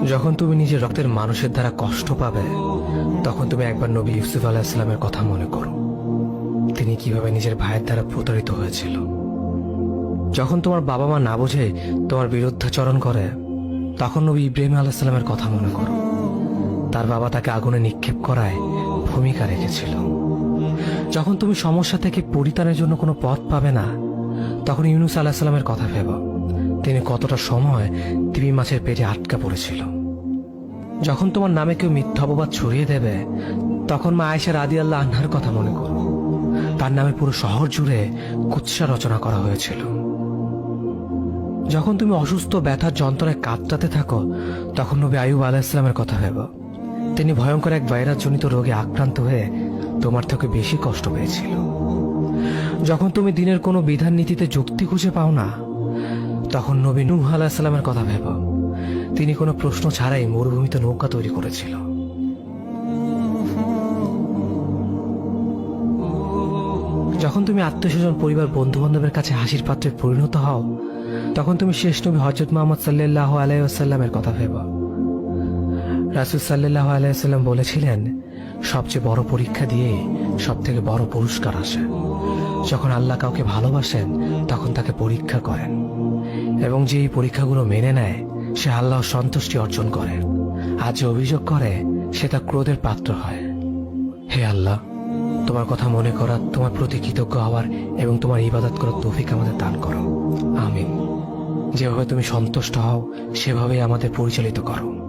যখন তুমি নিজের রক্তের মানুষের দ্বারা কষ্ট পাবে, তখন তুমি একবার নবী ইউসুফ আলাইহিস সালামের কথা মনে করো। তিনি কিভাবে নিজের ভাইয়ের দ্বারা প্রতারিত হয়েছিল। যখন তোমার বাবা মা না বুঝে তোমার বিরুদ্ধাচরণ করে, তখন নবী ইব্রাহিম আলাইহিস সালামের কথা মনে করো। তার বাবা তাকে আগুনে নিক্ষেপ করায় ভূমিকা রেখেছিল। যখন তুমি সমস্যা থেকে পরিত্রাণের জন্য কোনো পথ পাবে না, তখন ইউনুস আলাইহিস সালামের কথা ভেবো। তিনি কতটা সময় তিমি মাছের পেটে আটকা পড়েছিল। যখন তোমার নামে কেউ মিথ্যা অপবাদ ছড়িয়ে দেবে, তখন মা আয়েশা রাদিয়াল্লাহু আনহার কথা মনে করো। তার নামে পুরো শহর জুড়ে কুৎসা রচনা করা হয়েছিল। যখন তুমি অসুস্থ ব্যথার যন্ত্রণায় কাতরাতে থাকো, তখন নবী আইয়ুব আলাইহিস সালামের কথা ভেবো। তিনি ভয়ঙ্কর এক ভাইরাসজনিত রোগে আক্রান্ত হয়ে তোমার থেকে বেশি কষ্ট পেয়েছিল। যখন তুমি দিনের কোনো বিধান নীতিতে যুক্তি খুঁজে পাও না, তখন নবী নূহ আলাইহিস সালামের কথা ভেবো। তিনি কোনো প্রশ্ন ছাড়াই মরুভূমিতে নৌকা তৈরি করেছিল। যখন তুমি আত্মীয়স্বজন, পরিবার, বন্ধু বান্ধবের কাছে হাসির পাত্রে পরিণত হও, তখন তুমি শেষ নবী হযরত মুহাম্মদ সাল্লাল্লাহু আলাইহি ওয়াসাল্লামের কথা ভেবো। রাসূল সাল্লাল্লাহু আলাইহি ওয়াসাল্লাম বলেছিলেন, সবচেয়ে বড় পরীক্ষা দিয়ে সব থেকে বড় পুরস্কার আসে। যখন আল্লাহ কাউকে ভালোবাসেন, তখন তাকে পরীক্ষা করেন, এবং যে এই পরীক্ষাগুলো মেনে নেয়, সে আল্লাহর সন্তুষ্টি অর্জন করে। আর যে অভিযোগ করে, সে তার ক্রোধের পাত্র হয়। হে আল্লাহ, তোমার কথা মনে করা, তোমার প্রতি কৃতজ্ঞ হওয়ার এবং তোমার ইবাদত করার তৌফিক আমাদের দান করো। আমিন। যেভাবে তুমি সন্তুষ্ট হও, সেভাবেই আমাদের পরিচালিত করো।